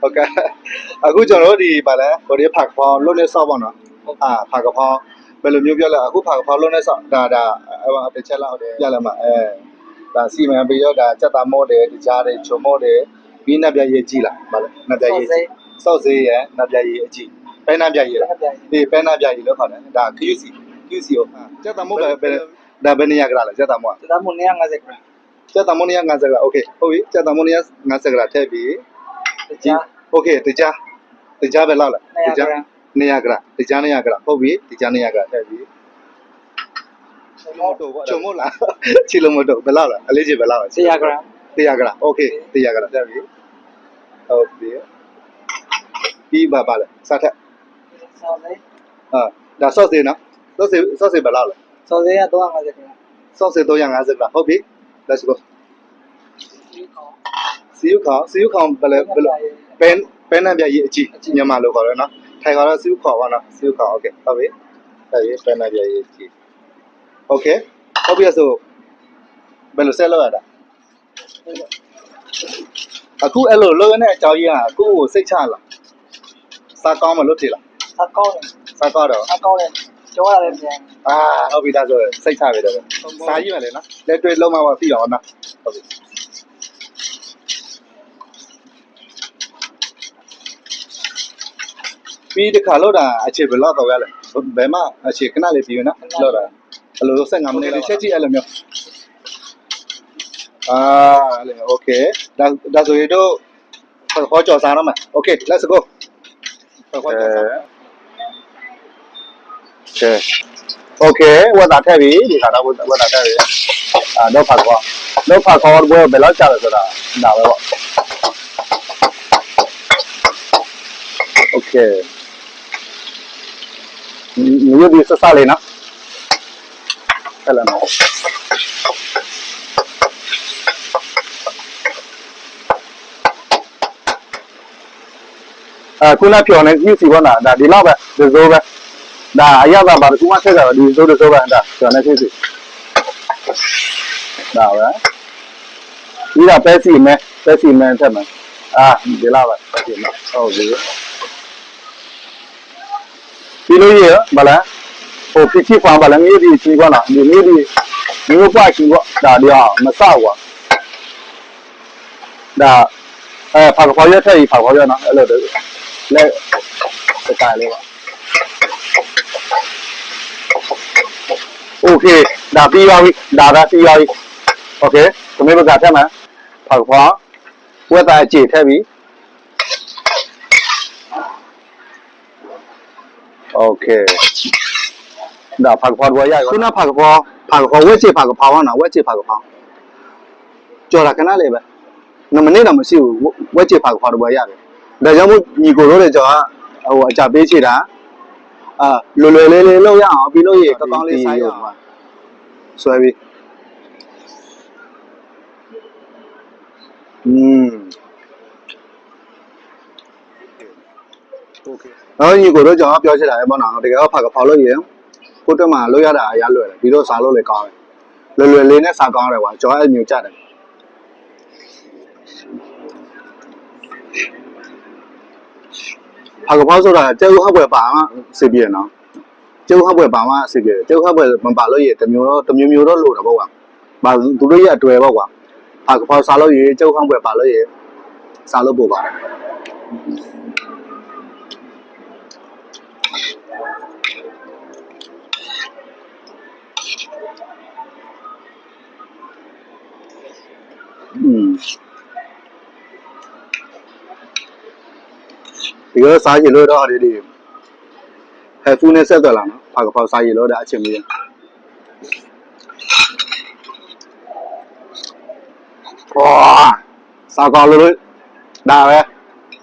ဟုတ်ကဲ့အခုကျွန်တော်တို့ဒီဗာလဲဟိုဒီဖာကဖောင်းလုံးနဲ့စောက်ပါနော်ဖာကဖောင်းဘယ်လိုမျိုးပြောလဲအခုဖာကဖောင်းလုံးနဲ့စောက်ဒါတစ်ချက်လောက်ပြလိုက်မှာဒါစီမံပြီးတော့ဒါစက်သားမော့တယ်တကြားတယ်ချုံမော့တယ်ပြီးနပ်ပြရေးကြည့်လားဗာလဲနပ်ပြရေးစောက်စေးရယ်နပ်ပြရေးအကြည့်ပဲနပ်ပြရေးဒီပဲနပ်ပြရေးလို့ခေါ်တယ်ဒါ QC ကိုစက်သားမော့ပဲဒါဘယ်နေရကြလားစက်သားမော့စက်သားမော့150 gram စက်သားမော့150 gram โอเคဟုတ်ပြီစက်သားမော့150 gram ထည့်ပြီးโอเคတကြားပဲလောက်လားတကြား200 gram တကြား200 gram ဟုတ်ပြီတကြား200 gram ထည့်ပြီးချုံမို့လားချီလုံးမတော့ဘယ်လောက်လားအလေးကြီးဘယ်လောက်လဲ100 gram 100 gram โอเค100 gram ထည့်ပြီးဟုတ်ပြီပြီးပါလဲစားထက်ဆောက်စေးဒါဆော့စေးနော်ဆော့စေးဘယ်လောက်လဲဆောက်စေးက350 gram ဆော့စေး350 gram ဟုတ်ပြီ let's go စီယူခေါင်ဘယ်လိုပဲနံပြရေးအကြည့်မြန်မာလိုခေါ်တယ်နော်ထိုင်ခေါ်တော့စီယူခေါ်ပါနော်စီယူခေါ်โอเคဟုတ်ပြီဒါရေးပဲနံပြရေးအကြည့်โอเคဟုတ်ပြီဆိုဘယ်လိုဆက်လုပ်ရတာအခုအဲ့လိုလုပ်ရတဲ့အကြောင်းကြီးကကိုယ့်ကိုစိတ်ချလားစားကောင်းမလို့ထင်လားစားကောင်းတယ်စားကောင်းတော့စားကောင်းတယ်ကြောရလည်းပြန်ဟုတ်ပြီဒါဆိုစိတ်ချပြီတော့စားကြည့်မယ်လေနော်လက်တွေ့လုံးမပါသိအောင်နော်ဟုတ်ပြီပြီးတခါလို့တာအခြေဘယ်လောက်တော့ရလဲဘယ်မှအခြေခဏလေးပြီးနော်လို့တာအဲ့လို15မိနစ်လေးချက်ကြည့်အဲ့လိုမျိုးအဲ့လိုโอเคဒါဆိုရတော့ခေါ်ကြော်စားရမှာโอเค let's go ခေါ်ကြော်စားโอเคဝတ်တာထည့်ပြီဒီခါတော့ဝတ်တာထည့်ပြီတော့ဖတ်ခေါ်ဘယ်လောက်ကြာလဲဆိုတာဒါပဲပေါ့โอเคမျိုးဒီစစလေးနော်ဆက်လာနော်ခုနပြောနေယူစီဘောနာဒါဒီလောက်ပဲဒီဆိုပဲဒါအရသာပါကူမဆက်ကြတော့ဒီဆိုပဲဒါပြောနေစီဒါပဲဒီကပဲစီမဲထက်မယ်ဒီလောက်ပဲပဲစီမဲဟုတ်ပြီပြီးလို့ရဗလားဟိုဖြစ်ဖြစ်ပါလားမြို့ဒီချီပါလားဒီမြို့ပွားချီပေါ့ဒါဒီဟာမဆောက်ကွာဒါဖာခေါ်ရထည့်ဖာခေါ်ရနော်အဲ့လိုလက်စကားလေးပါโอเคဒါပြီးပါပြီဒါပြီးပါပြီโอเคဒီနေ့ကထည့်မှာဖာခေါ်ဝက်သားအခြေထည့်ပြီโอเคဒါဖာခေါ်ဝယ်ရခုနဖာခေါ်ဝက်ချေဖာခေါ်ပါနော်ဝက်ချေဖာခေါ်ကြော်တာခဏလေးပဲ2မိနစ်တော့မရှိဘူးဝက်ချေဖာခေါ်တော့ဝယ်ရတယ်ဒါကြောင့်မို့ညီကိုတို့တွေကြော်ဟိုအကြပေးချေတာလွယ်လေးလုပ်ရအောင်ပြီးလို့ရကောင်းလေးစားရအောင်ဆွဲပြီးโอเคညီကိုတို့ကြော်ပြောချင်တာပဲပေါ့နော်တကယ်တော့ဖာခေါ်လို့ရကိုတက်မှာလုပ်ရတာအရလွယ်တယ်ပြီးတော့စားလို့လည်းကောင်းတယ်လွယ်လေးနဲ့စားကောင်းတယ်ကွာကြော်အဲ့မျိုးကြတယ်ဖာကဖောက်ဆိုတာကျုပ်ဟောက်ွယ်ပါမှစီပြည့်နော်ကျုပ်ဟောက်ွယ်ပါမှစီပြည့်ကျုပ်ဟောက်ွယ်မပါလို့ရတမျိုးတော့လို့တော့ပေါ့ကွာဘာသူတို့ရအတွေ့ပေါ့ကွာဖာကဖောက်စားလို့ရကျုပ်ဟောက်ွယ်ပါလို့ရစားလို့ပို့ပါတယ်ဒီကစားရည်လို့တော့ဒီဟဲဖူးနဲ့ဆက်သွားလာနော်ဖာကဖောက်စားရည်လို့ဒါအချင်းကြီး哇စားကောင်းလို့ဒါပဲ